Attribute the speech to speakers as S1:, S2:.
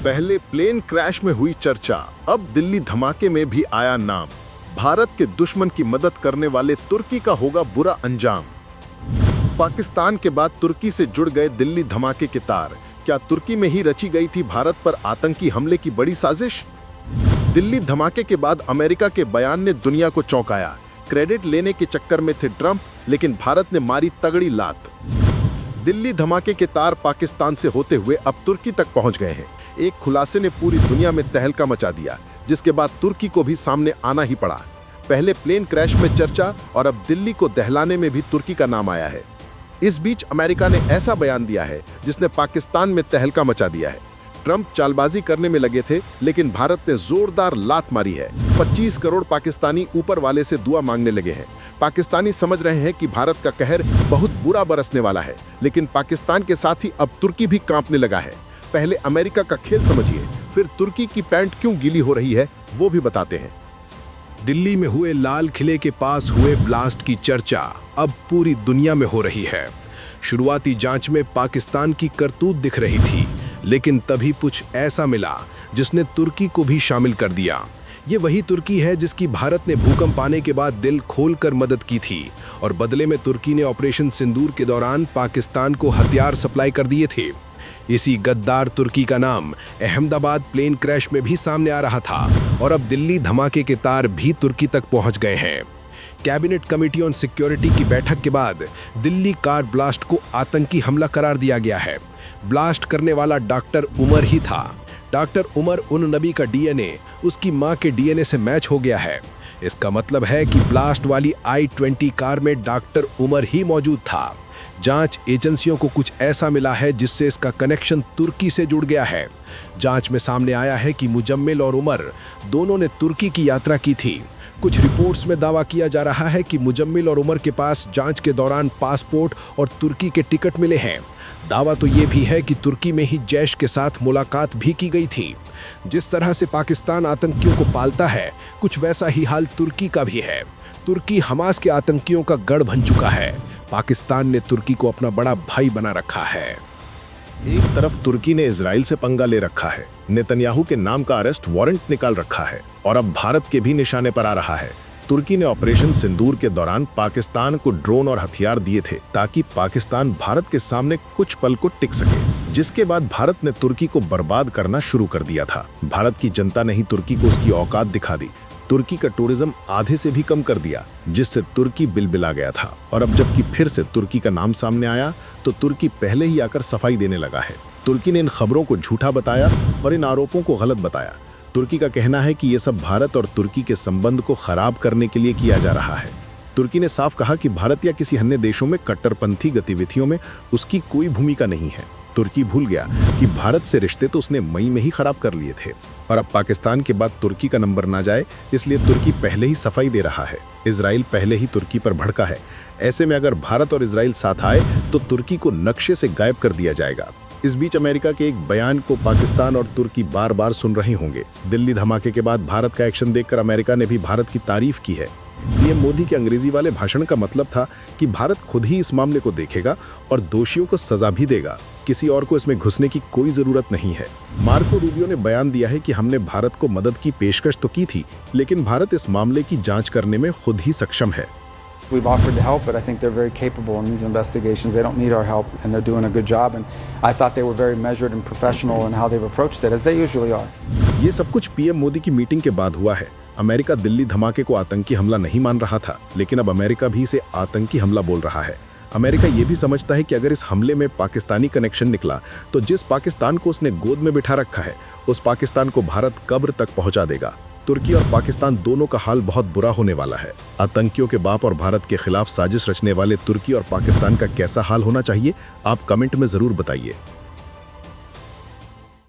S1: पहले plane crash में हुई चर्चा, अब दिल्ली धमाके में भी आया नाम। भारत के दुश्मन की मदद करने वाले तुर्की का होगा बुरा अंजाम। पाकिस्तान के बाद तुर्की से जुड़ गए दिल्ली धमाके के तार। क्या तुर्की में ही रची गई थी भारत पर आतंकी हमले की बड़ी साजिश? दिल्ली धमाके के बाद अमेरिका के बयान ने दुनिया को चौंकाया। क्रेडिट लेने के चक्कर में थे ट्रंप, लेकिन भारत ने मारी तगड़ी लात। दिल्ली धमाके के तार पाकिस्तान से होते हुए अब तुर्की तक पहुंच गए हैं। एक खुलासे ने पूरी दुनिया में तहलका मचा दिया, जिसके बाद तुर्की को भी सामने आना ही पड़ा। पहले प्लेन क्रैश में चर्चा और अब दिल्ली को दहलाने में भी तुर्की का नाम आया है। इस बीच अमेरिका ने ऐसा बयान दिया है जिसने पाकिस्तान में तहलका मचा दिया है। ट्रंप चालबाजी करने में लगे थे, लेकिन भारत ने जोरदार लात मारी है। 25 करोड़ पाकिस्तानी ऊपर वाले से दुआ मांगने लगे हैं। पाकिस्तानी समझ रहे हैं कि भारत का कहर बहुत बुरा बरसने वाला है, लेकिन पाकिस्तान के साथ ही अब तुर्की भी कांपने लगा है। पहले अमेरिका का खेल समझिए, फिर तुर्की की पैंट क्यों गीली हो रही है वो भी बताते हैं।
S2: दिल्ली में हुए लाल किले के पास हुए ब्लास्ट की चर्चा अब पूरी दुनिया में हो रही है। शुरुआती जांच में पाकिस्तान की करतूत दिख रही थी, लेकिन तभी कुछ ऐसा मिला जिसने तुर्की को भी शामिल कर दिया। ये वही तुर्की है जिसकी भारत ने भूकंप आने के बाद दिल खोलकर मदद की थी, और बदले में तुर्की ने ऑपरेशन सिंदूर के दौरान पाकिस्तान को हथियार सप्लाई कर दिए थे। इसी गद्दार तुर्की का नाम अहमदाबाद प्लेन क्रैश में भी सामने आ रहा था, और अब दिल्ली धमाके के तार भी तुर्की तक पहुंच गए हैं। कैबिनेट कमेटी ऑन सिक्योरिटी की बैठक के बाद दिल्ली कार ब्लास्ट को आतंकी हमला करार दिया गया है। ब्लास्ट करने वाला डॉक्टर उमर ही था। डॉक्टर उमर उन नबी का डीएनए उसकी मां के डीएनए से मैच हो गया है। इसका मतलब है कि ब्लास्ट वाली i-20 कार में डॉक्टर उमर ही मौजूद था। जांच एजेंसियों को कुछ ऐसा मिला है जिससे इसका कनेक्शन तुर्की से जुड़ गया है। जांच में सामने आया है कि मुजम्मिल और उमर दोनों ने तुर्की की यात्रा की थी। कुछ रिपोर्ट्स में दावा किया जा रहा है कि मुजम्मिल और उमर के पास जांच के दौरान पासपोर्ट और तुर्की के टिकट मिले हैं। दावा तो ये भी है कि तुर्की में ही जैश के साथ मुलाकात भी की गई थी। जिस तरह से पाकिस्तान आतंकियों को पालता है, कुछ वैसा ही हाल तुर्की का भी है। तुर्की हमास के आतंकियों का गढ़ बन चुका है। पाकिस्तान ने तुर्की को अपना बड़ा भाई बना रखा है।
S1: एक तरफ तुर्की ने इजराइल से पंगा ले रखा है, नेतन्याहू के नाम का अरेस्ट वारंट निकाल रखा है, और अब भारत के भी निशाने पर आ रहा है। तुर्की ने ऑपरेशन सिंदूर के दौरान पाकिस्तान को ड्रोन और हथियार दिए थे ताकि पाकिस्तान भारत के सामने कुछ पल को टिक सके, जिसके बाद भारत ने तुर्की को बर्बाद करना शुरू कर दिया था। भारत की जनता ने ही तुर्की को उसकी औकात दिखा दी। तुर्की का टूरिज्म आधे से भी कम कर दिया, जिससे तुर्की बिलबिला गया था। और अब जबकि फिर से तुर्की का नाम सामने आया तो तुर्की पहले ही आकर सफाई देने लगा है। तुर्की ने इन खबरों को झूठा बताया और इन आरोपों को गलत बताया। तुर्की का कहना है कि ये सब भारत और तुर्की के संबंध को खराब करने के लिए किया जा रहा है। तुर्की ने साफ कहा कि भारत या किसी अन्य देशों में कट्टरपंथी गतिविधियों में उसकी कोई भूमिका नहीं है। तुर्की भूल गया कि भारत से रिश्ते तो उसने मई में ही खराब कर लिए थे, और अब पाकिस्तान के बाद तुर्की का नंबर ना जाए, इसलिए तुर्की पहले ही सफाई दे रहा है। इजराइल पहले ही तुर्की पर भड़का है। ऐसे में अगर भारत और इजराइल साथ आए तो तुर्की को नक्शे से गायब कर दिया जाएगा। इस बीच अमेरिका के एक बयान को पाकिस्तान और तुर्की बार बार सुन रहे होंगे। दिल्ली धमाके के बाद भारत का एक्शन देखकर अमेरिका ने भी भारत की तारीफ की है। पीएम मोदी के अंग्रेजी वाले भाषण का मतलब था कि भारत खुद ही इस मामले को देखेगा और दोषियों को सजा भी देगा। किसी और को इसमें घुसने की कोई जरूरत नहीं है। मार्को रूबियो ने बयान दिया है कि हमने भारत को मदद की पेशकश तो की थी, लेकिन भारत इस मामले की जांच करने में खुद ही सक्षम है।
S3: We've offered to help, but I think they're very capable in these investigations. They don't need our help, and they're doing a good job. And I thought they were very measured and professional in how they've approached it, as they usually are.
S1: ये सब कुछ PM Modi की meeting के बाद हुआ है। America Delhi धमाके को आतंकी हमला नहीं मान रहा था, लेकिन अब अमेरिका भी इसे आतंकी हमला बोल रहा है। अमेरिका ये भी समझता है कि अगर इस हमले में पाकिस्तानी कनेक्शन निकला तो जिस पाकिस्तान को उसने गोद में बिठा रखा है, उस पाकिस्तान को भारत कब्र तक पहुंचा देगा। तुर्की और पाकिस्तान दोनों का हाल बहुत बुरा होने वाला है। आतंकियों के बाप और भारत के खिलाफ साजिश रचने वाले तुर्की और पाकिस्तान का कैसा हाल होना चाहिए, आप कमेंट में जरूर बताइए।